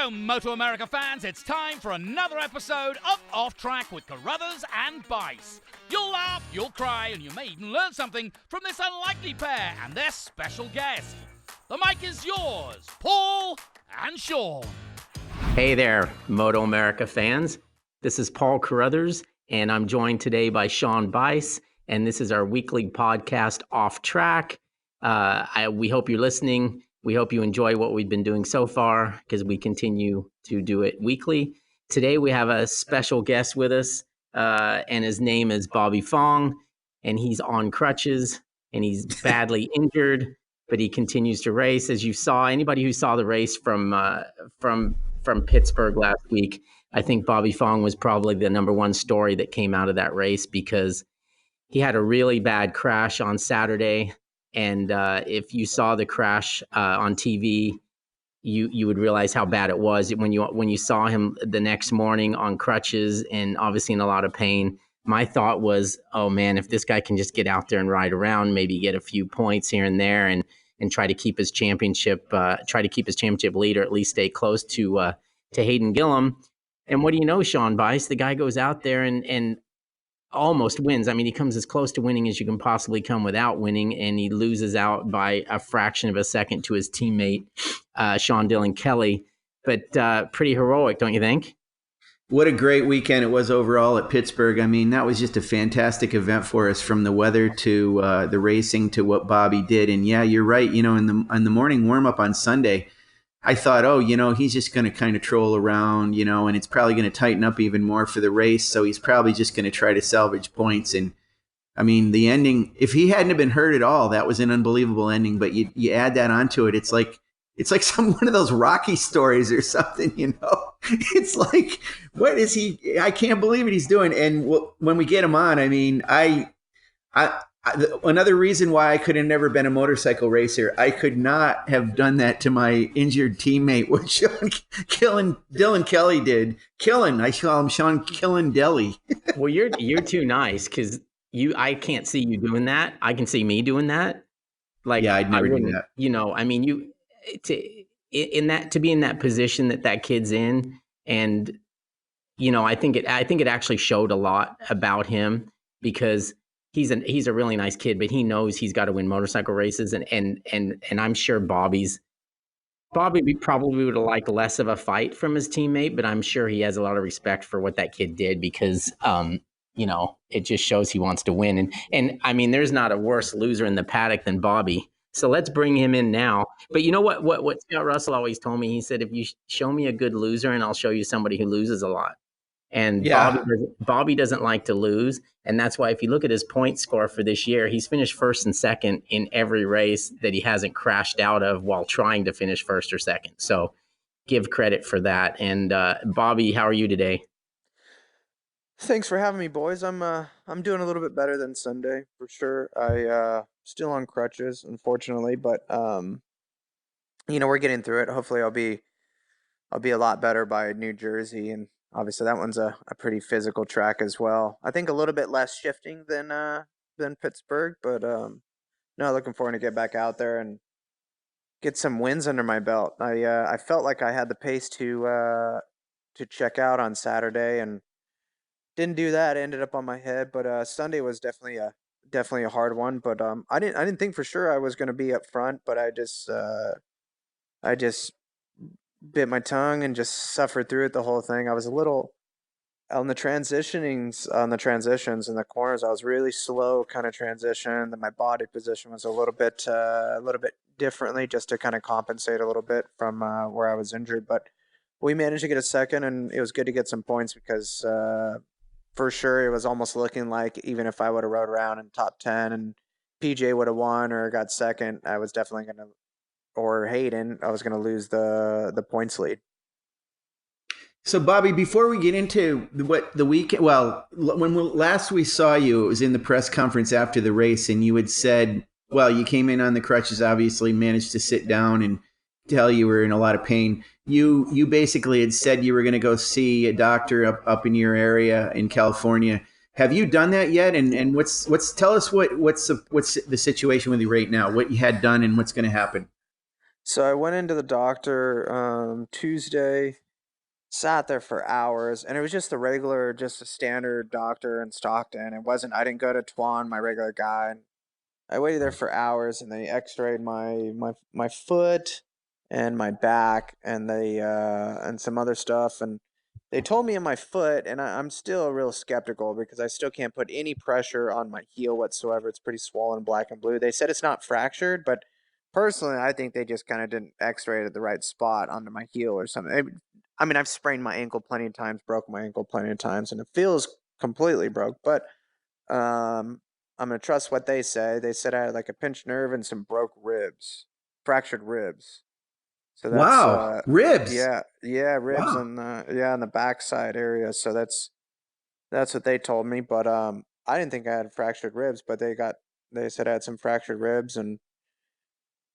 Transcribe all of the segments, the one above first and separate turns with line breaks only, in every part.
Hello, MotoAmerica fans. It's time for another episode of Off Track with Carruthers and Bice. You'll laugh, you'll cry, and you may even learn something from this unlikely pair and their special guest. The mic is yours, Paul and Sean.
Hey there, MotoAmerica fans. This is Paul Carruthers, and I'm joined today by Sean Bice, and this is our weekly podcast, Off Track. We hope you're listening. We hope you enjoy what we've been doing so far because we continue to do it weekly. Today we have a special guest with us, and his name is Bobby Fong, and he's on crutches, and he's badly injured, but he continues to race. As you saw, anybody who saw the race from Pittsburgh last week, I think Bobby Fong was probably the number one story that came out of that race because he had a really bad crash on Saturday. And if you saw the crash on TV, you would realize how bad it was. When you saw him the next morning on crutches and obviously in a lot of pain, my thought was, oh man, if this guy can just get out there and ride around, maybe get a few points here and there, and try to keep his championship lead, or at least stay close to Hayden Gillum. And what do you know, Sean Bice? The guy goes out there and almost wins. I mean, he comes as close to winning as you can possibly come without winning, and he loses out by a fraction of a second to his teammate, Sean Dylan Kelly. But pretty heroic, don't you think?
What a great weekend it was overall at Pittsburgh. I mean, that was just a fantastic event for us, from the weather to the racing to what Bobby did. And yeah, you're right. You know, in the morning warm-up on Sunday, I thought, oh, you know, he's just going to kind of troll around, you know, and it's probably going to tighten up even more for the race. So he's probably just going to try to salvage points. And I mean, the ending, if he hadn't have been hurt at all, that was an unbelievable ending. But you add that onto it, it's like one of those Rocky stories or something, you know. It's like, what is he? I can't believe what he's doing. And when we get him on, I mean, another reason why I could have never been a motorcycle racer, I could not have done that to my injured teammate, what Dylan Kelly did. I call him Sean Killing Deli.
Well, you're too nice because I can't see you doing that. I can see me doing that. Like,
yeah, I'd never do that.
You know, I mean, to be in that position that kid's in, and you know, I think it actually showed a lot about him because he's a really nice kid, but he knows he's got to win motorcycle races, and I'm sure Bobby probably would have liked less of a fight from his teammate, but I'm sure he has a lot of respect for what that kid did because you know, it just shows he wants to win, and I mean, there's not a worse loser in the paddock than Bobby. So let's bring him in now. But you know what Scott Russell always told me? He said, if you show me a good loser, and I'll show you somebody who loses a lot. And yeah. Bobby doesn't like to lose. And that's why if you look at his point score for this year, he's finished first and second in every race that he hasn't crashed out of while trying to finish first or second. So give credit for that. And Bobby, how are you today?
Thanks for having me, boys. I'm doing a little bit better than Sunday for sure. I still on crutches, unfortunately, but you know, we're getting through it. Hopefully, I'll be a lot better by New Jersey, and obviously that one's a pretty physical track as well. I think a little bit less shifting than Pittsburgh, but no, looking forward to get back out there and get some wins under my belt. I felt like I had the pace to check out on Saturday and didn't do that. It ended up on my head, but Sunday was definitely a hard one. But I didn't think for sure I was going to be up front, but I just bit my tongue and just suffered through it the whole thing. I was a little on the transitions in the corners. I was really slow kind of transition. Then my body position was a little bit differently just to kind of compensate a little bit from where I was injured. But we managed to get a second, and it was good to get some points because for sure it was almost looking like even if I would have rode around in top 10 and PJ would have won or got second, I was definitely going to, or Hayden, I was going to lose the points lead.
So, Bobby, before we get into what the weekend, well, when last we saw you, it was in the press conference after the race, and you had said, well, you came in on the crutches, obviously managed to sit down and tell you were in a lot of pain. You basically had said you were going to go see a doctor up in your area in California. Have you done that yet? And tell us what's the situation with you right now? What you had done and what's going to happen?
So I went into the doctor Tuesday, sat there for hours, and it was just the regular, just a standard doctor in Stockton. I didn't go to Twan, my regular guy. I waited there for hours, and they X-rayed my foot and my back, and they and some other stuff, and they told me in my foot, and I'm still real skeptical because I still can't put any pressure on my heel whatsoever. It's pretty swollen, black and blue. They said it's not fractured, but personally, I think they just kind of didn't X-ray it at the right spot onto my heel or something. I mean, I've sprained my ankle plenty of times, broke my ankle plenty of times, and it feels completely broke, but um, I'm gonna trust what they say. They said I had like a pinched nerve and some broke ribs, fractured ribs. So that's
Wow, ribs.
yeah, ribs
Wow.
on the backside area. So that's what they told me. But I didn't think I had fractured ribs, but they said I had some fractured ribs, and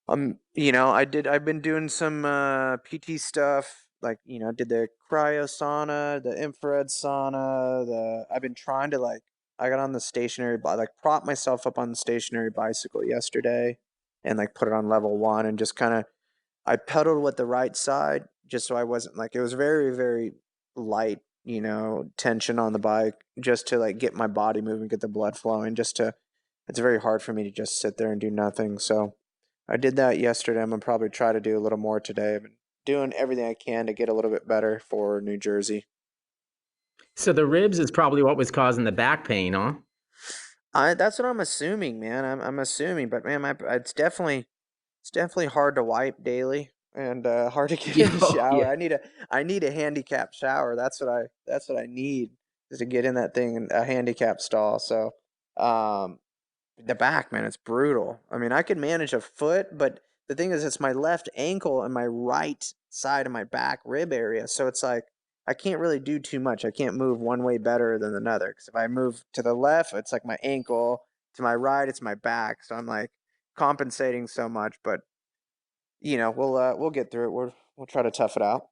I've been doing some PT stuff, like, did the cryo sauna, the infrared sauna, I've been trying to, like, I got on the like prop myself up on the stationary bicycle yesterday and like put it on level 1 and just kind of I pedaled with the right side just so I wasn't like, it was very, very light, tension on the bike just to like get my body moving, get the blood flowing, it's very hard for me to just sit there and do nothing. So I did that yesterday. I'm gonna probably try to do a little more today. I've been doing everything I can to get a little bit better for New Jersey.
So the ribs is probably what was causing the back pain, huh?
That's what I'm assuming, man. I'm assuming, but man, it's definitely hard to wipe daily and hard to get in
Yeah,
the
oh,
shower.
yeah.
I need a handicap shower. That's what I need is to get in that thing in a handicap stall. So um, the back, man, it's brutal. I mean, I could manage a foot, but the thing is, it's my left ankle and my right side of my back rib area. So it's like I can't really do too much. I can't move one way better than another. Because if I move to the left, it's like my ankle. To my right, it's my back. So I'm like compensating so much, but we'll get through it. We'll try to tough it out.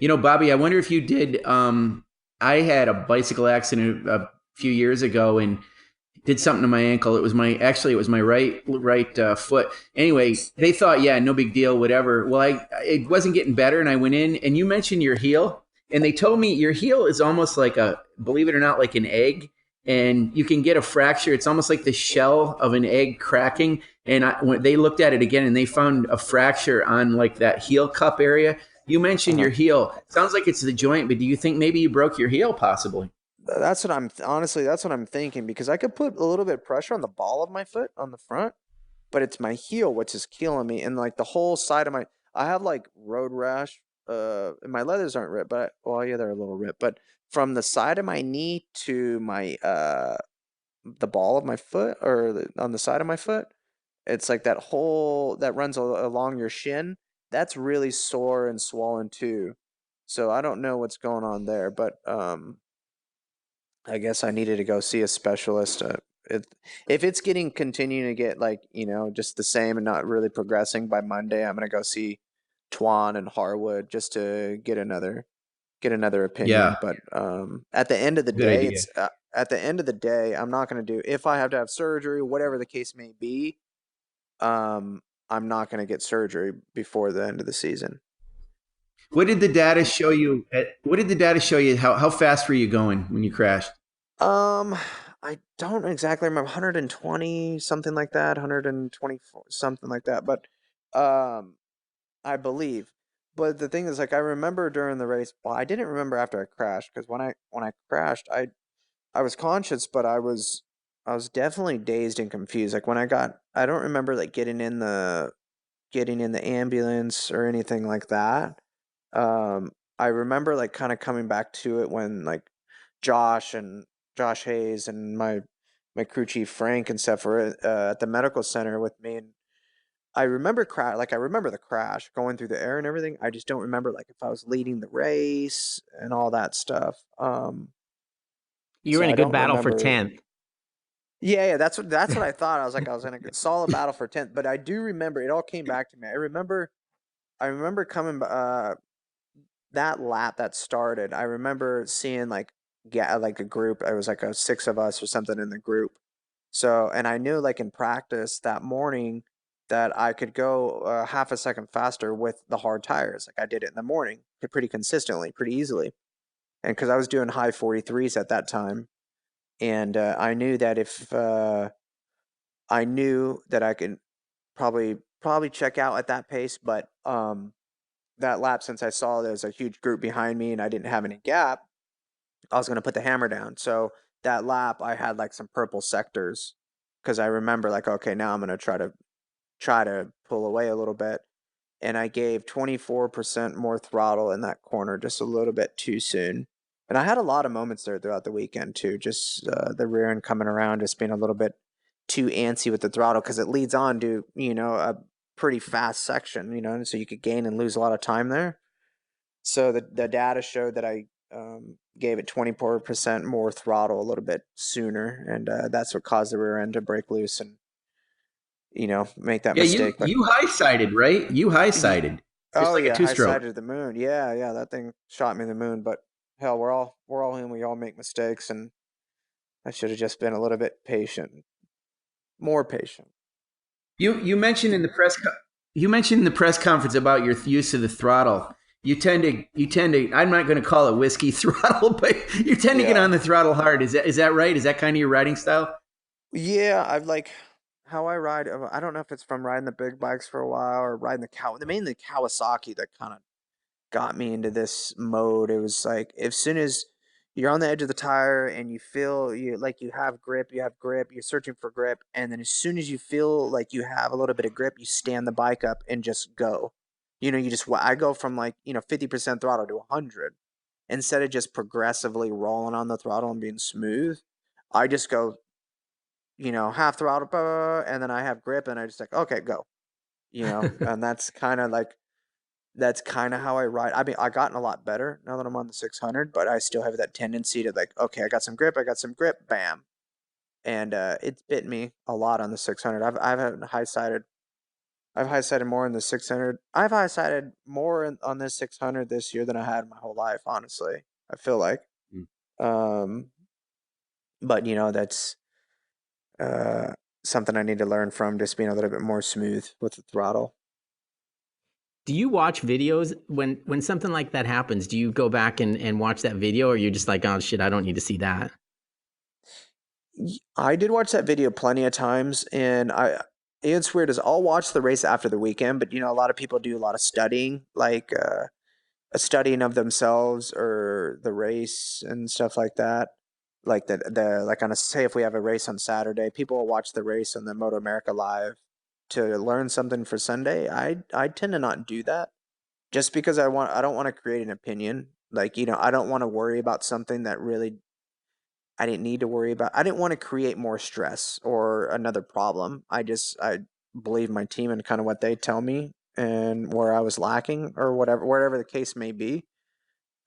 Bobby, I wonder if you did. I had a bicycle accident a few years ago and did something to my ankle. It was my right foot. Anyway, they thought, yeah, no big deal, whatever. Well, it wasn't getting better, and I went in, and you mentioned your heel, and they told me your heel is almost like believe it or not, like an egg, and you can get a fracture. It's almost like the shell of an egg cracking. And when they looked at it again, and they found a fracture on like that heel cup area. You mentioned
Uh-huh.
your heel. Sounds like it's the joint, but do you think maybe you broke your heel possibly?
Honestly, that's what I'm thinking because I could put a little bit of pressure on the ball of my foot on the front, but it's my heel which is killing me, and like the whole side of my I have like road rash. And my leathers aren't ripped, but well, yeah, they're a little ripped, but from the side of my knee to my the ball of my foot or on the side of my foot, it's like that whole that runs along your shin. That's really sore and swollen too. So I don't know what's going on there, but I guess I needed to go see a specialist. It, if it's continuing to get like, just the same and not really progressing by Monday, I'm gonna go see Twan and Harwood just to get another
Yeah,
opinion. But at the end of the
good
day,
idea.
I'm not gonna do if I have to have surgery, whatever the case may be. I'm not gonna get surgery before the end of the season.
What did the data show you? What did the data show you? How fast were you going when you crashed?
Um, I don't exactly remember 120 something like that, 124 something like that, but um I believe. But the thing is like I remember during the race, well, I didn't remember after I crashed because when I crashed, I was conscious, but I was definitely dazed and confused. Like I don't remember like getting in the ambulance or anything like that. I remember like kind of coming back to it when like Josh and Josh Hayes and my crew chief Frank and stuff were at the medical center with me, and I remember the crash going through the air and everything. I just don't remember like if I was leading the race and all that stuff.
You were
So
in a
I
good
don't
battle for
remember.
10th.
Yeah, that's what I thought. I was in a solid battle for 10th, but I do remember it all came back to me. I remember coming that lap that started. I remember seeing like like a group. It was like a 6 of us or something in the group. So, and I knew like in practice that morning that I could go half a second faster with the hard tires. Like I did it in the morning pretty consistently, pretty easily. And because I was doing high 43s at that time, and I knew that if I knew that I could probably check out at that pace, but that lap, since I saw there was a huge group behind me and I didn't have any gap, I was going to put the hammer down. So that lap, I had like some purple sectors because I remember like, okay, now I'm going to try to pull away a little bit. And I gave 24% more throttle in that corner just a little bit too soon. And I had a lot of moments there throughout the weekend too, just the rear end coming around, just being a little bit too antsy with the throttle because it leads on to, a pretty fast section, and so you could gain and lose a lot of time there. So the data showed that I gave it 24% more throttle a little bit sooner, and that's what caused the rear end to break loose and make that mistake.
You high sided, right? You high sided, just
Oh
like a
yeah,
two
high
stroke.
side to the moon. Yeah, that thing shot me in the moon. But hell, we're all human. We all make mistakes, and I should have just been a little bit patient, more patient.
You mentioned in the press conference about your use of the throttle. You tend to. I'm not going to call it whiskey throttle, but you tend to get on the throttle hard. Is that right? Is that kind of your riding style?
Yeah, I've like how I ride. I don't know if it's from riding the big bikes for a while or riding mainly the Kawasaki that kind of got me into this mode. It was like as soon as you're on the edge of the tire and you feel you have grip, you're searching for grip, and then as soon as you feel like you have a little bit of grip, you stand the bike up and just go. I go from 50% throttle to 100 instead of just progressively rolling on the throttle and being smooth. I just go, half throttle, and then I have grip and I just like, okay, go. And that's kind of how I ride. I mean, I've gotten a lot better now that I'm on the 600, but I still have that tendency to like, okay, I got some grip, bam. And it's bit me a lot on the 600. I've high sided more in the 600. I've high sided more on this 600 this year than I had my whole life, honestly. I feel like. Um, but that's something I need to learn from, just being a little bit more smooth with the throttle.
Do you watch videos when something like that happens? Do you go back and watch that video, or you're just like, oh shit, I don't need to see that?
I did watch that video plenty of times, and it's weird is I'll watch the race after the weekend, but a lot of people do a lot of studying, like a studying of themselves or the race and stuff like that. Like the like on say if we have a race on Saturday, people will watch the race on the MotoAmerica Live to learn something for Sunday. I tend to not do that just because I don't want to create an opinion. Like, I don't want to worry about something that really I didn't need to worry about. I didn't want to create more stress or another problem. I believe my team and kind of what they tell me and where I was lacking or whatever the case may be,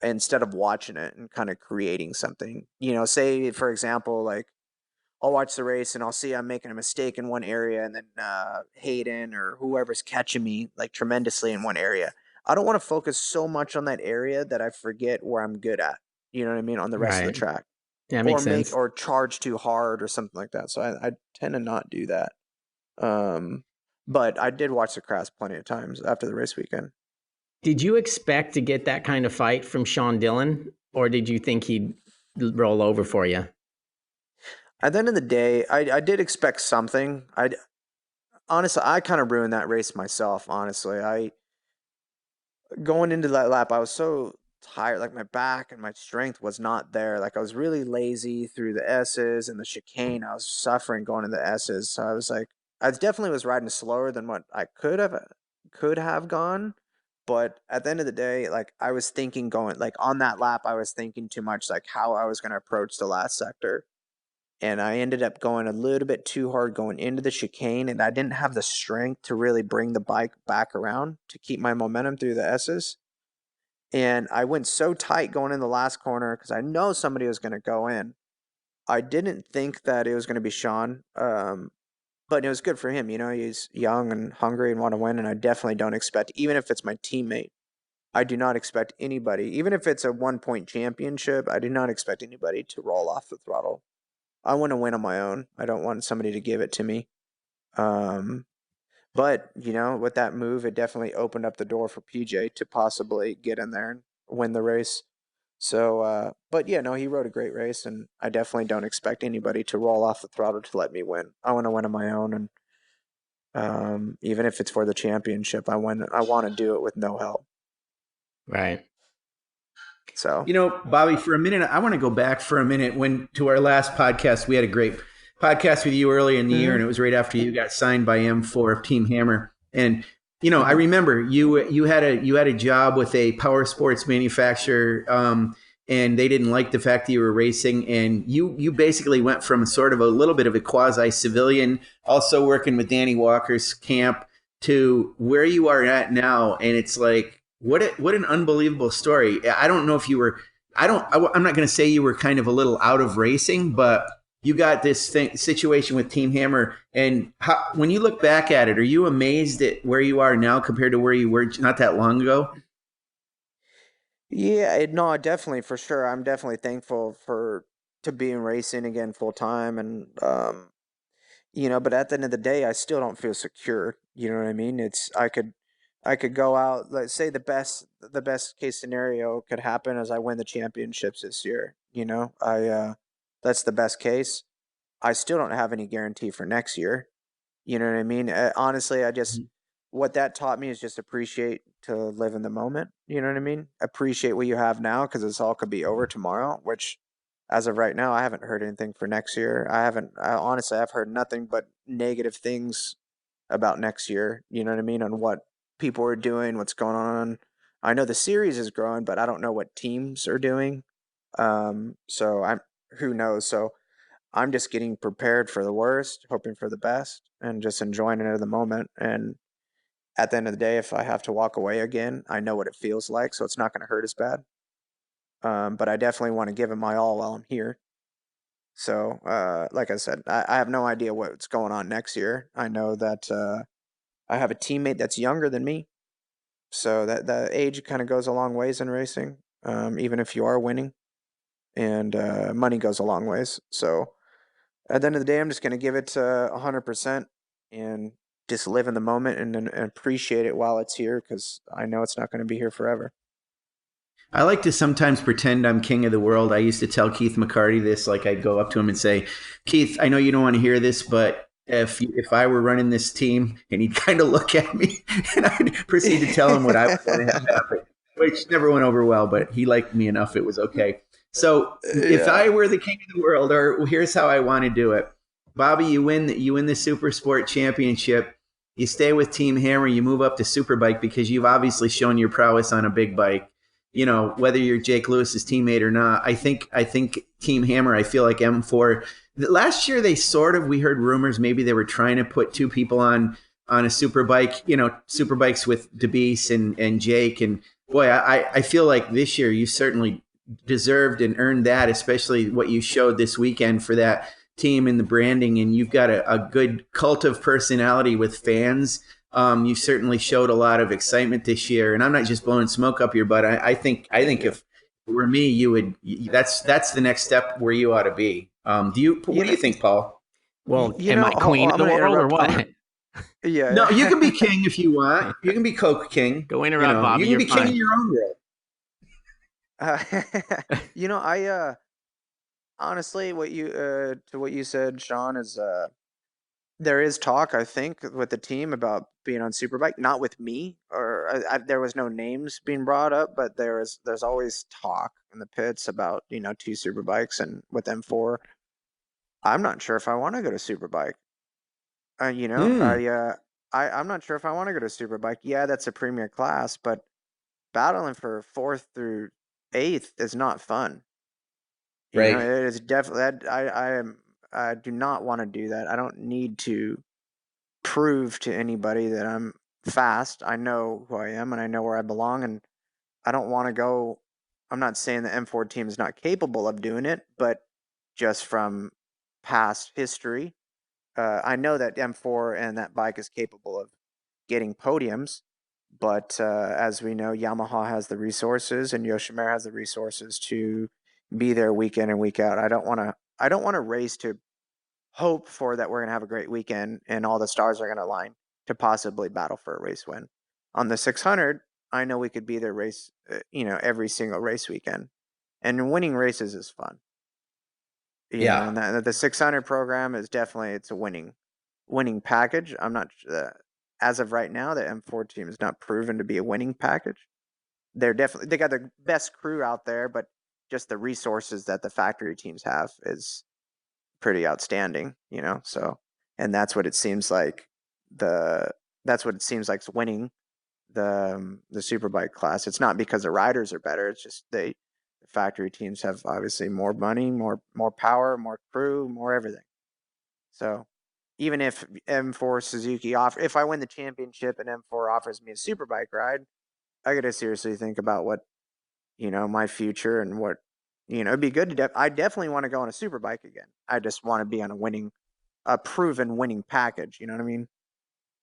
instead of watching it and kind of creating something. Say for example, like I'll watch the race and I'll see I'm making a mistake in one area, and then Hayden or whoever's catching me like tremendously in one area. I don't want to focus so much on that area that I forget where I'm good at. You know what I mean? On the rest of the track.
Yeah, makes sense.
Or charge too hard or something like that. So I tend to not do that. But I did watch the crash plenty of times after the race weekend.
Did you expect to get that kind of fight from Sean Dillon, or did you think he'd roll over for you?
At the end of the day, I did expect something. Honestly, I kind of ruined that race myself. Honestly, going into that lap, I was so tired, like my back and my strength was not there. Like I was really lazy through the S's and the chicane. I was suffering going into the S's. So I was like, I definitely was riding slower than what I could have gone. But at the end of the day, like I was thinking going like on that lap, I was thinking too much like how I was going to approach the last sector. And I ended up going a little bit too hard going into the chicane, and I didn't have the strength to really bring the bike back around to keep my momentum through the S's. And I went so tight going in the last corner because I know somebody was going to go in. I didn't think that it was going to be Sean, but it was good for him. He's young and hungry and want to win, and I definitely don't expect, even if it's my teammate, I do not expect anybody, even if it's a 1-point championship, I do not expect anybody to roll off the throttle. I want to win on my own. I don't want somebody to give it to me. But, with that move, it definitely opened up the door for PJ to possibly get in there and win the race. So, but yeah, no, he rode a great race, and I definitely don't expect anybody to roll off the throttle to let me win. I want to win on my own, and even if it's for the championship, I want to do it with no help.
Right.
So,
Bobby, for a minute, I want to go back for a minute to our last podcast. We had a great podcast with you earlier in the year, and it was right after you got signed by M4 Team Hammer. And I remember you had a job with a power sports manufacturer, and they didn't like the fact that you were racing, and you basically went from sort of a little bit of a quasi civilian, also working with Danny Walker's camp, to where you are at now, and it's like what an unbelievable story. I don't know if you were. I'm not going to say you were kind of a little out of racing, but you got this situation with Team Hammer, and when you look back at it, are you amazed at where you are now compared to where you were not that long ago?
Yeah, no, definitely, for sure. I'm definitely thankful to be in racing again full time, and but at the end of the day, I still don't feel secure. You know what I mean? I could go out. Let's say the best case scenario could happen is I win the championships this year. That's the best case. I still don't have any guarantee for next year. You know what I mean? Honestly, what that taught me is just appreciate to live in the moment. You know what I mean? Appreciate what you have now, because this all could be over tomorrow, which as of right now, I haven't heard anything for next year. Honestly, I've heard nothing but negative things about next year. You know what I mean? On what people are doing, what's going on. I know the series is growing, but I don't know what teams are doing. Who knows? So I'm just getting prepared for the worst, hoping for the best, and just enjoying it at the moment. And at the end of the day, if I have to walk away again, I know what it feels like, so it's not going to hurt as bad. But I definitely want to give it my all while I'm here. So, like I said, I have no idea what's going on next year. I know that I have a teammate that's younger than me, so that the age kind of goes a long ways in racing, even if you are winning, and money goes a long ways. So, at the end of the day, I'm just going to give it 100% and just live in the moment and appreciate it while it's here, because I know it's not going to be here forever.
I like to sometimes pretend I'm king of the world. I used to tell Keith McCarty this, like I'd go up to him and say, Keith, I know you don't want to hear this, but if I were running this team, and he'd kind of look at me and I'd proceed to tell him what I was going to have happen, which never went over well, but he liked me enough. It was okay. So if I were the king of the world, or here's how I want to do it. Bobby, you win the Super Sport Championship. You stay with Team Hammer. You move up to Superbike because you've obviously shown your prowess on a big bike. Whether you're Jake Lewis's teammate or not, I think Team Hammer, I feel like M4 last year we heard rumors maybe they were trying to put two people on a superbike, superbikes with DeBeese and Jake. And boy, I feel like this year you certainly deserved and earned that, especially what you showed this weekend for that team and the branding. And you've got a good cult of personality with fans. You certainly showed a lot of excitement this year, and I'm not just blowing smoke up your butt. I think if it were me, you would. That's the next step where you ought to be. What do you think, Paul?
Well, am I queen of the world or what?
Yeah.
No, you can be king if you want. You can be Coke King.
Go interrupt, Bobby.
You can be king of your own world.
I honestly, what you said, Sean, is there is talk, I think, with the team about being on Superbike. Not with me, or there was no names being brought up, but there's always talk in the pits about two Superbikes, and with M4. I'm not sure if I want to go to Superbike. I'm not sure if I want to go to Superbike. Yeah, that's a premier class, but battling for 4th through 8th is not fun.
Right.
It is definitely. I do not want to do that. I don't need to prove to anybody that I'm fast. I know who I am and I know where I belong, and I don't want to go. I'm not saying the M4 team is not capable of doing it, but just from past history, I know that M4 and that bike is capable of getting podiums. But as we know, Yamaha has the resources and Yoshimura has the resources to be there week in and week out. I don't want to race to hope for that we're going to have a great weekend and all the stars are going to align. to possibly battle for a race win. On the 600, I know we could be their race, every single race weekend, and winning races is fun. And the 600 program is definitely it's a winning package. I'm not as of right now, the M4 team is not proven to be a winning package. They got the best crew out there, but just the resources that the factory teams have is pretty outstanding, So, and that's what it seems like it's winning the Superbike class. It's not because the riders are better. It's just the factory teams have obviously more money, more power, more crew, more everything. So even if M4 Suzuki if I win the championship and M4 offers me a Superbike ride, I got to seriously think about what, my future and what, it'd be good to I definitely want to go on a Superbike again. I just want to be on a proven winning package. You know what I mean?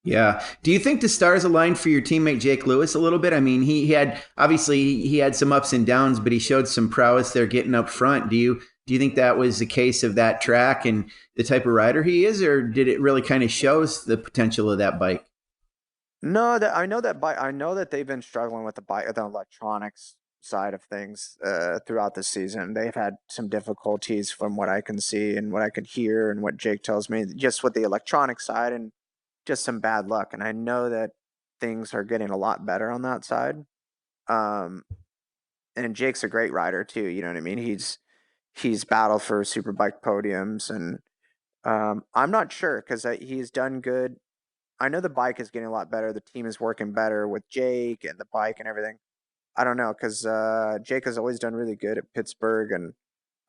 Yeah. Do you think the stars aligned for your teammate Jake Lewis a little bit? I mean, he had some ups and downs, but he showed some prowess there getting up front. Do you think that was the case of that track and the type of rider he is, or did it really kind of shows the potential of that bike?
No, I know that they've been struggling with the electronics side of things throughout the season. They've had some difficulties from what I can see and what I could hear and what Jake tells me, just with the electronic side and just some bad luck. And I know that things are getting a lot better on that side. And Jake's a great rider too. You know what I mean? He's battled for Superbike podiums, and I'm not sure because he's done good. I know the bike is getting a lot better. The team is working better with Jake and the bike and everything. I don't know because Jake has always done really good at Pittsburgh, and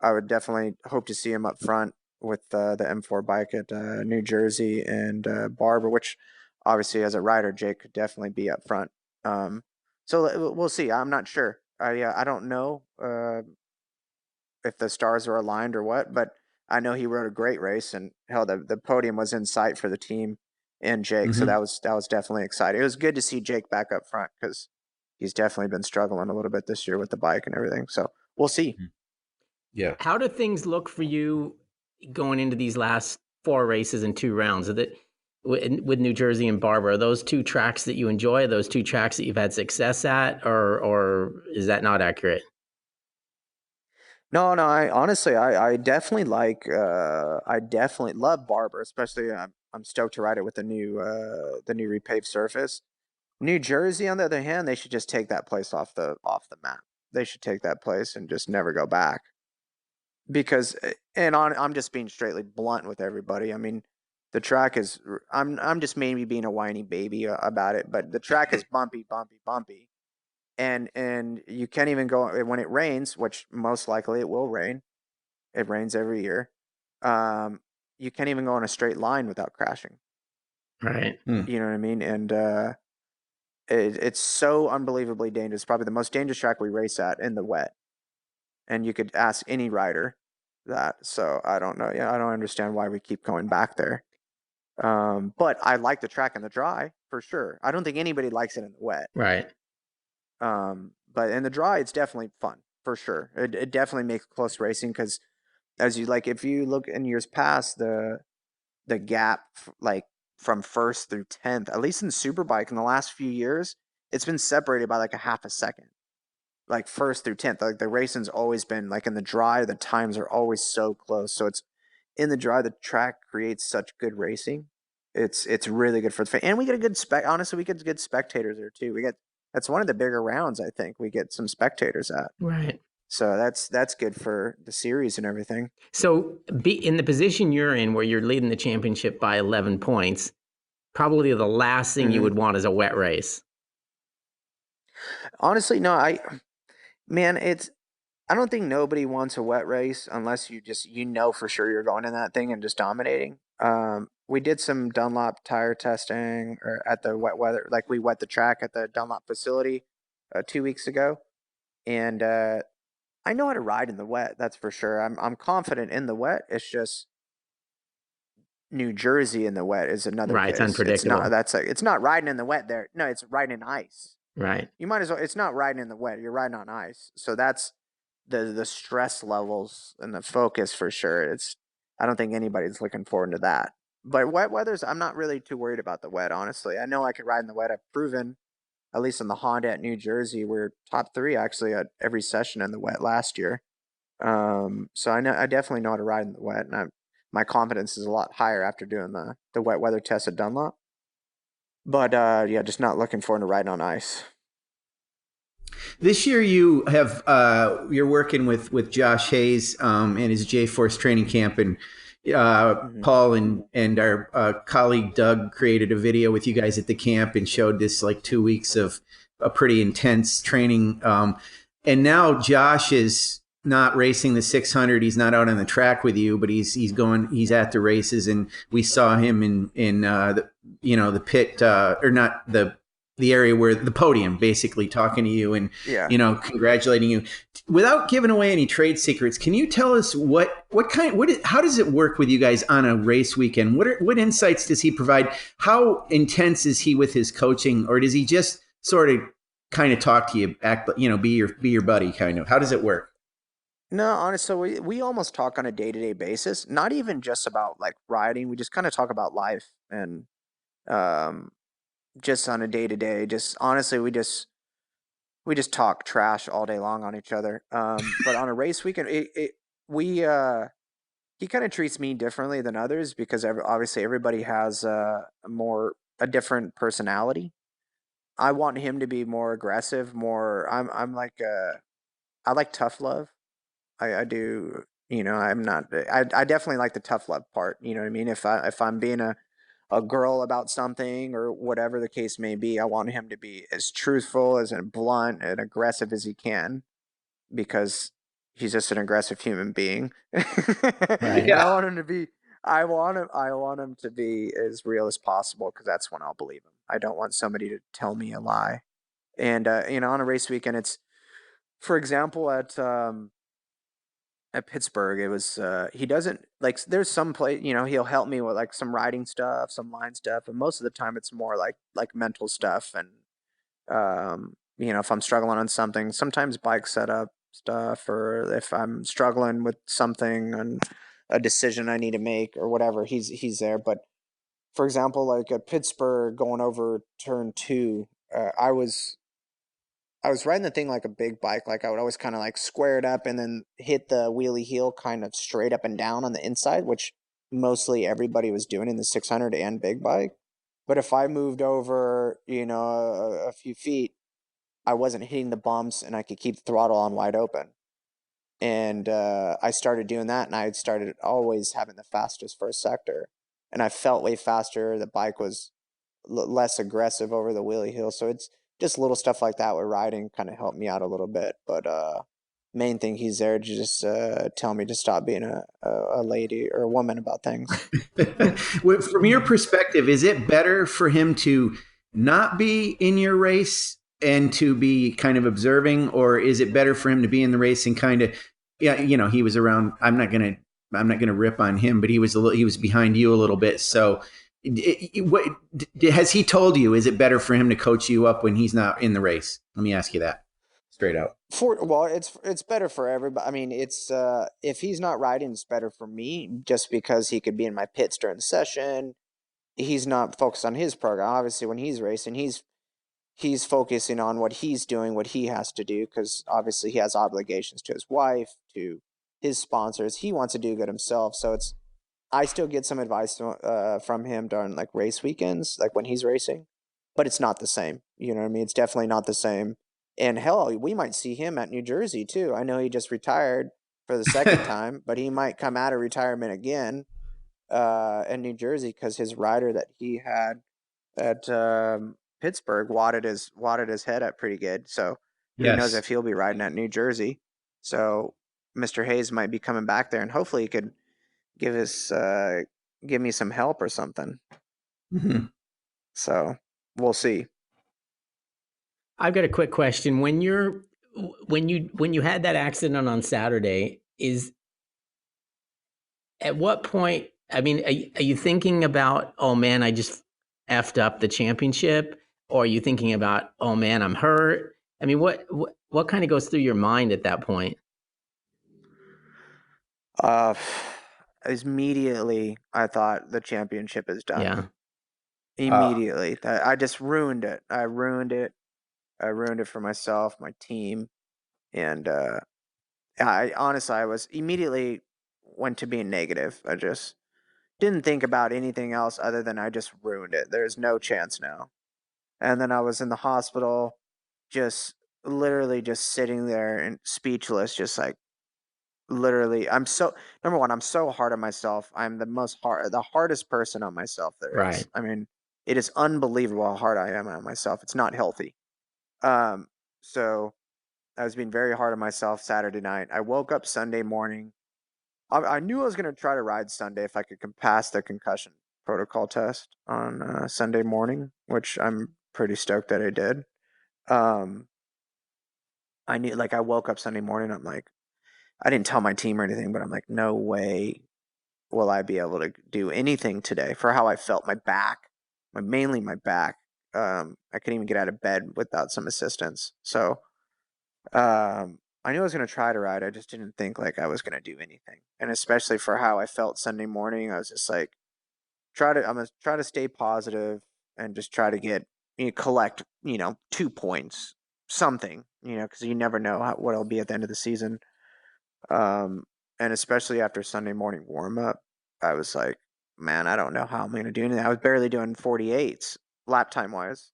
I would definitely hope to see him up front with the M4 bike at New Jersey and Barber, which obviously as a rider, Jake could definitely be up front. So we'll see. I'm not sure. I don't know if the stars are aligned or what, but I know he rode a great race, and hell, the podium was in sight for the team and Jake. Mm-hmm. So that was definitely exciting. It was good to see Jake back up front because he's definitely been struggling a little bit this year with the bike and everything. So we'll see.
Yeah.
How do things look for you going into these last 4 races in 2 rounds? Are that with New Jersey and Barber? Are those 2 tracks that you enjoy? Are those 2 tracks that you've had success at, or is that not accurate?
No. I honestly, I definitely I definitely love Barber, especially I'm stoked to ride it with the new repaved surface. New Jersey, on the other hand, they should just take that place off the map. They should take that place and just never go back. Because, I'm just being straightly blunt with everybody. I mean, the track is, I'm just maybe being a whiny baby about it, but the track is bumpy, and you can't even go when it rains, which most likely it will rain. It rains every year. You can't even go in a straight line without crashing.
Right.
You know what I mean? And it's so unbelievably dangerous. Probably the most dangerous track we race at in the wet. And you could ask any rider that. So I don't know. Yeah, I don't understand why we keep going back there. But I like the track in the dry for sure. I don't think anybody likes it in the wet.
Right.
But in the dry, it's definitely fun for sure. It definitely makes close racing because if you look in years past, the gap like from 1st through 10th, at least in Superbike in the last few years, it's been separated by like a half a second. Like 1st through 10th, like the racing's always been like in the dry, the times are always so close. So it's in the dry, the track creates such good racing. It's really good for the fan. And we get a good honestly, we get good spectators there too. That's one of the bigger rounds, I think we get some spectators at.
Right.
So that's good for the series and everything.
So be in the position you're in where you're leading the championship by 11 points, probably the last thing you would want is a wet race.
Honestly, no, I don't think nobody wants a wet race unless you for sure you're going in that thing and just dominating. We did some Dunlop tire testing or at the wet weather, like we wet the track at the Dunlop facility 2 weeks ago, and I know how to ride in the wet. That's for sure. I'm confident in the wet. It's just New Jersey in the wet is another
right.
case.
It's unpredictable.
It's not riding in the wet there. No, it's riding in ice.
Right.
You might as well. It's not riding in the wet. You're riding on ice. So that's the stress levels and the focus for sure. I don't think anybody's looking forward to that. But wet weather's, I'm not really too worried about the wet, honestly. I know I could ride in the wet. I've proven, at least on the Honda at New Jersey, we're top 3 actually at every session in the wet last year. So I definitely know how to ride in the wet, and my confidence is a lot higher after doing the wet weather test at Dunlop. But yeah, just not looking forward to riding on ice.
This year you have you're working with Josh Hayes and his J Force training camp, and Paul and our colleague Doug created a video with you guys at the camp and showed this like 2 weeks of a pretty intense training. And now Josh is not racing the 600. He's not out on the track with you, but he's at the races, and we saw him in the pit or not the area where the podium, basically talking to you and congratulating you. Without giving away any trade secrets, can you tell us how does it work with you guys on a race weekend? What insights does he provide? How intense is he with his coaching, or does he just sort of kind of talk to you, be your buddy kind of? How does it work?
No, honestly, we almost talk on a day-to-day basis, not even just about like riding. We just kind of talk about life and just on a day-to-day. Just honestly, we just talk trash all day long on each other. But on a race weekend, he kind of treats me differently than others because obviously everybody has a different personality. I want him to be more aggressive, I'm like I like tough love. I do, I'm not, I definitely like the tough love part. You know what I mean? If I'm being a girl about something or whatever the case may be, I want him to be as truthful, as blunt and aggressive as he can, because he's just an aggressive human being.
Right.
And I want him to be as real as possible, because that's when I'll believe him. I don't want somebody to tell me a lie. And, on a race weekend, it's, for example, at Pittsburgh, it was he doesn't like, there's some place, he'll help me with like some riding stuff, some line stuff, and most of the time it's more like mental stuff. And if I'm struggling on something, sometimes bike setup stuff, or if I'm struggling with something and a decision I need to make or whatever, he's there. But for example, like at Pittsburgh, going over turn 2, I was riding the thing like a big bike. Like I would always kind of like square it up and then hit the wheelie heel kind of straight up and down on the inside, which mostly everybody was doing in the 600 and big bike. But if I moved over, a few feet, I wasn't hitting the bumps and I could keep the throttle on wide open. And I started doing that, and I started always having the fastest first sector. And I felt way faster. The bike was less aggressive over the wheelie heel. So it's just little stuff like that with riding kind of helped me out a little bit. But main thing, he's there to just tell me to stop being a lady or a woman about things.
From your perspective, is it better for him to not be in your race and to be kind of observing, or is it better for him to be in the race and kind of, he was around? I'm not gonna rip on him, but he was behind you a little bit. So, what has he told you? Is it better for him to coach you up when he's not in the race? Let me ask you that straight out.
It's better for everybody. I mean, it's if he's not riding, it's better for me, just because he could be in my pits during the session. He's not focused on his program. Obviously, when he's racing, he's focusing on what he's doing, what he has to do, because obviously he has obligations to his wife, to his sponsors. He wants to do good himself. So I still get some advice from him during like race weekends, like when he's racing, but it's not the same. You know what I mean? It's definitely not the same. And hell, we might see him at New Jersey too. I know he just retired for the second time, but he might come out of retirement again in New Jersey, because his rider that he had at Pittsburgh wadded his head up pretty good. So who knows if he'll be riding at New Jersey. So Mr. Hayes might be coming back there, and hopefully he could give me some help or something.
Mm-hmm.
So we'll see.
I've got a quick question. When you had that accident on Saturday, at what point, I mean, are you thinking about, oh man, I just effed up the championship? Or are you thinking about, oh man, I'm hurt? I mean, what kind of goes through your mind at that point?
immediately I thought the championship is done.
Yeah.
Immediately. I just ruined it. I ruined it. I ruined it for myself, my team, and I was immediately went to being negative. I just didn't think about anything else other than I just ruined it. There's no chance now. And then I was in the hospital, just literally just sitting there and speechless, just like literally. Number one, I'm so hard on myself. I'm the hardest person on myself there is.
Right.
I mean, it is unbelievable how hard I am on myself. It's not healthy. So I was being very hard on myself Saturday night. I woke up Sunday morning. I knew I was going to try to ride Sunday if I could pass the concussion protocol test on Sunday morning, which I'm pretty stoked that I did. I knew, like, I woke up Sunday morning. I'm like, I didn't tell my team or anything, but I'm like, no way will I be able to do anything today for how I felt. My back, mainly my back. I couldn't even get out of bed without some assistance. So, I knew I was going to try to ride. I just didn't think like I was going to do anything. And especially for how I felt Sunday morning, I was just like, I'm going to try to stay positive and just try to collect, 2 points, something, because you never know what it'll be at the end of the season. And especially after Sunday morning warm up, I was like, man, I don't know how I'm going to do anything. I was barely doing 48s lap time wise.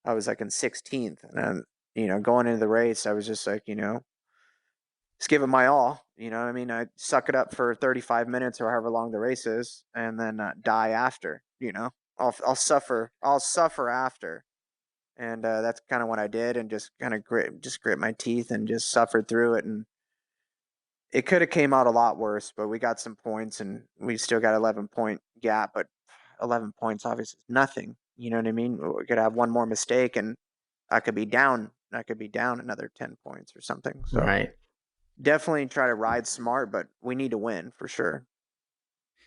I was like in 16th, and going into the race, I was just like, just give it my all. You know what I mean? I suck it up for 35 minutes or however long the race is, and then die after. I'll suffer. I'll suffer after, and that's kind of what I did, and just kind of grit my teeth and just suffered through it. And it could have came out a lot worse, but we got some points, and we still got 11-point gap. But 11 points obviously is nothing. You know what I mean? We could have one more mistake, and I could be down. Another 10 points or something. So
Right.
definitely try to ride smart, but we need to win for sure.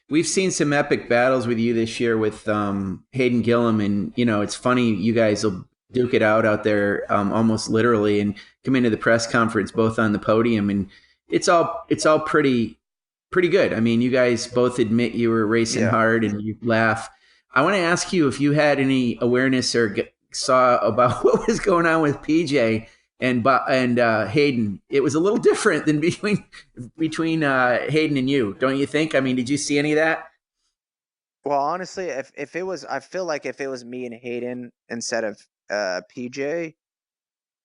We've seen some epic battles with you this year with Hayden Gillum, and it's funny, you guys will duke it out there almost literally, and come into the press conference both on the podium, and it's all pretty good. I mean, you guys both admit you were racing hard, and you laugh. I want to ask you if you had any awareness or saw about what was going on with PJ and Hayden. It was a little different than between Hayden and you, don't you think? I mean, did you see any of that?
Well, honestly, if it was, I feel like if it was me and Hayden instead of PJ,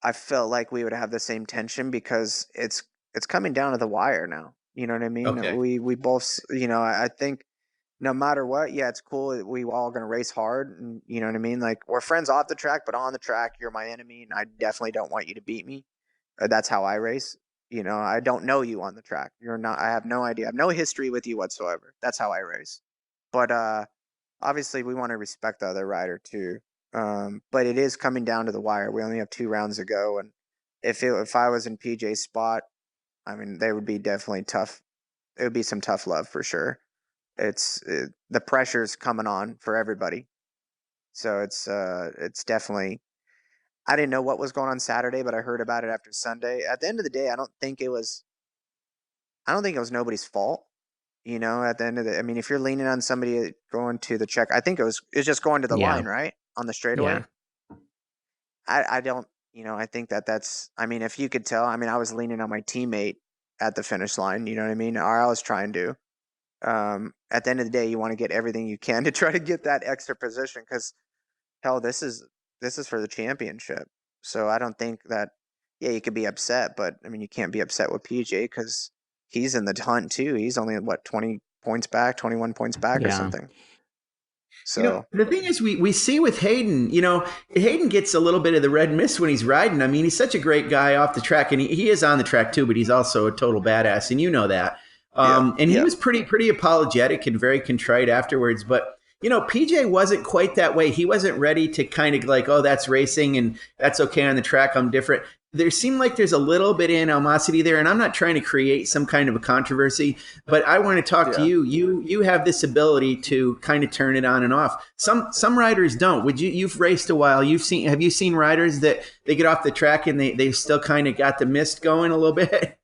I felt like we would have the same tension, because it's coming down to the wire now. You know what I mean?
Okay.
We both, I think no matter what, it's cool. We all going to race hard, and you know what I mean? Like, we're friends off the track, but on the track, you're my enemy, and I definitely don't want you to beat me. That's how I race. I don't know you on the track. You're not. I have no idea. I have no history with you whatsoever. That's how I race. But obviously, we want to respect the other rider too. But it is coming down to the wire. We only have 2 rounds to go, and if I was in PJ's spot, I mean, they would be definitely tough. It would be some tough love for sure. The pressure's coming on for everybody. So it's definitely, I didn't know what was going on Saturday, but I heard about it after Sunday. At the end of the day, I don't think it was nobody's fault. At the end of I mean, if you're leaning on somebody going to the check, I think it's just going to the line, right? On the straightaway. Yeah. I don't, I think that's, I mean, if you could tell, I mean, I was leaning on my teammate at the finish line, you know what I mean? Or I was trying to. At the end of the day, you want to get everything you can to try to get that extra position, because hell, this is for the championship. So I don't think that, you could be upset, but I mean, you can't be upset with PJ because he's in the hunt too. He's only 20 points back, 21 points back or something. So
the thing is, we see with Hayden, Hayden gets a little bit of the red mist when he's riding. I mean, he's such a great guy off the track, and he is on the track too, but he's also a total badass, and you know that. And he was pretty apologetic and very contrite afterwards. But, PJ wasn't quite that way. He wasn't ready to kind of like, oh, that's racing and that's okay on the track. I'm different. There seemed like there's a little bit of animosity there. And I'm not trying to create some kind of a controversy, but I want to talk to you. You have this ability to kind of turn it on and off. Some riders don't. You've raced a while. Have you seen riders that they get off the track and they still kind of got the mist going a little bit?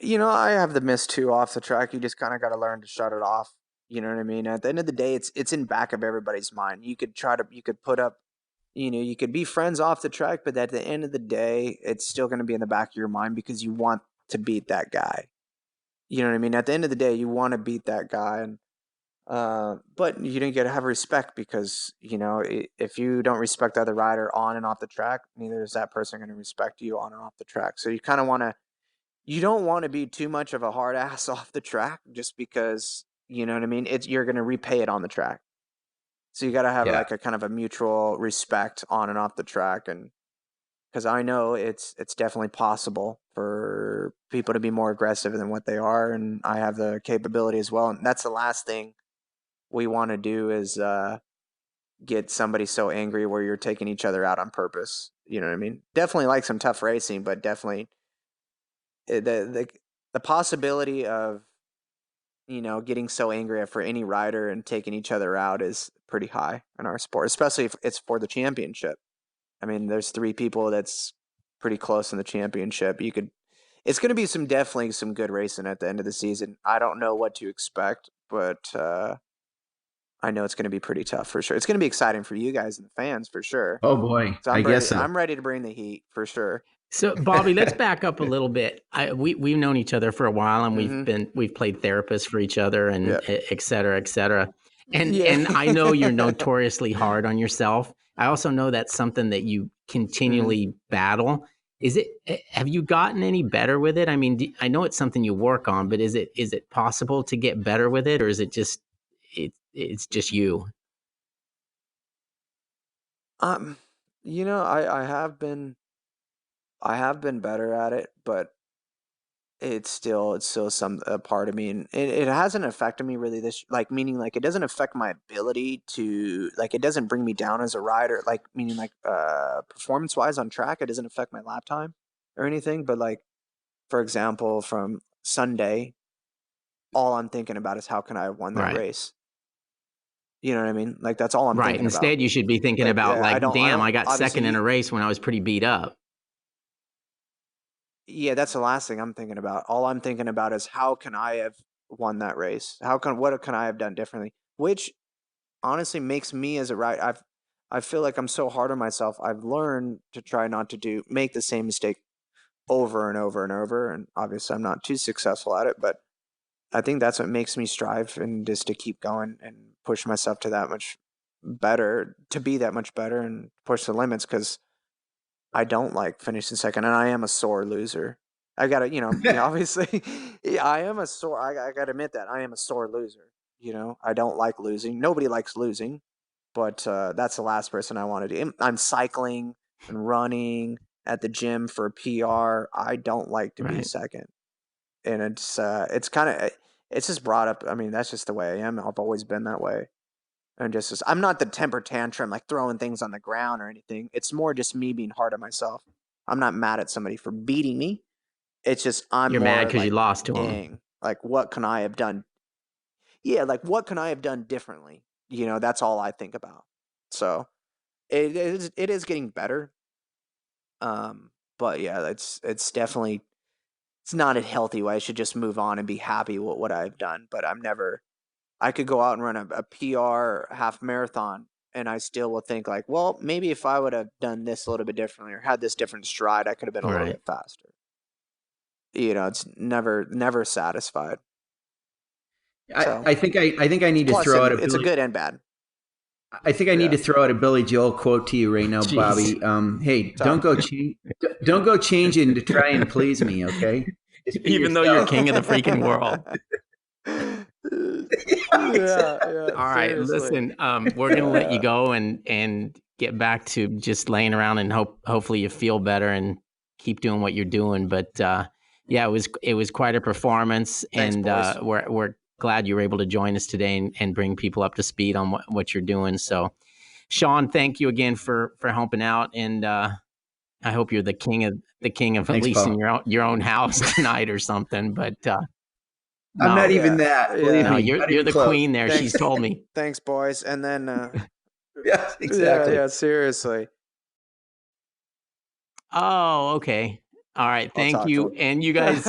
I have the miss too off the track. You just kind of got to learn to shut it off. You know what I mean? At the end of the day, it's in back of everybody's mind. You could put up, you could be friends off the track, but at the end of the day, it's still going to be in the back of your mind because you want to beat that guy. You know what I mean? At the end of the day, you want to beat that guy, and but you don't get to have respect because if you don't respect the other rider on and off the track, neither is that person going to respect you on and off the track. So you kind of want to you don't want to be too much of a hard ass off the track just because, you know what I mean? You're going to repay it on the track. So you got to have
Yeah.
like a kind of a mutual respect on and off the track. And because I know it's definitely possible for people to be more aggressive than what they are. And I have the capability as well. And that's the last thing we want to do is get somebody so angry where you're taking each other out on purpose. You know what I mean? Definitely like some tough racing, but definitely the possibility of getting so angry for any rider and taking each other out is pretty high in our sport, especially if it's for the championship. I mean, there's 3 people that's pretty close in the championship. It's going to be definitely some good racing at the end of the season. I don't know what to expect, but I know it's going to be pretty tough for sure. It's going to be exciting for you guys and the fans for sure.
Oh boy,
So
I guess so.
I'm ready to bring the heat for sure.
So, Bobby, let's back up a little bit. We've known each other for a while, and we've played therapists for each other, and et cetera, et cetera. And I know you're notoriously hard on yourself. I also know that's something that you continually battle. Have you gotten any better with it? I mean, I know it's something you work on, but is it possible to get better with it, or is it just it's just you?
I have been better at it, but it's still a part of me, and it hasn't affected me really meaning like it doesn't affect my ability to it doesn't bring me down as a rider, meaning performance wise on track. It doesn't affect my lap time or anything, but for example, from Sunday, all I'm thinking about is how can I have won that race. You know what I mean? That's all I'm thinking about.
Instead, you should be thinking about I got second in a race when I was pretty beat up.
Yeah, that's the last thing I'm thinking about. All I'm thinking about is how can I have won that race? What can I have done differently? Which honestly makes me as a rider, I feel like I'm so hard on myself. I've learned to try not to make the same mistake over and over and over. And obviously I'm not too successful at it, but I think that's what makes me strive and just to keep going and push myself to be that much better and push the limits, because I don't like finishing second, and I am a sore loser. I gotta, obviously, I am I gotta admit that I am a sore loser. I don't like losing. Nobody likes losing, but that's the last person I want to do. I'm cycling and running at the gym for a PR. I don't like to be second, and it's just brought up. I mean, that's just the way I am. I've always been that way. And I'm not the temper tantrum, throwing things on the ground or anything. It's more just me being hard on myself. I'm not mad at somebody for beating me. It's just
you're mad because you lost to him.
What can I have done? Yeah, what can I have done differently? That's all I think about. So it is getting better. But yeah, it's definitely, it's not a healthy way. I should just move on and be happy with what I've done. But I could go out and run a PR half marathon, and I still will think well, maybe if I would have done this a little bit differently or had this different stride, I could have been a little bit faster. It's never satisfied.
I think I need to throw out
it's a good and bad.
I think I need to throw out a Billy Joel quote to you right now, Bobby. Hey, don't go changing to try and please me, okay?
Even though you're king of the freaking world.
Yeah.
All right, listen, we're gonna let you go and get back to just laying around, and hopefully you feel better and keep doing what you're doing. But yeah, it was quite a performance.
Thanks,
and we're glad you were able to join us today and bring people up to speed on what you're doing. So, Sean, thank you again for helping out, and I hope you're the king of
Thanks,
at least
Paul.
in your own house tonight or something. But
I'm not even that. Believe me,
you're the queen there. She's told me.
Thanks, boys. And then
yes, exactly.
Yeah, seriously.
Oh, okay. All right.
I'll
Thank
talk to
you.
him.
And you guys,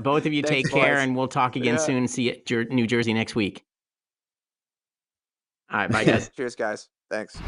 both of you
Thanks,
take care,
boys.
and we'll talk again
Yeah.
soon. See you at New Jersey next week. All right. Bye, guys.
Cheers, guys. Thanks.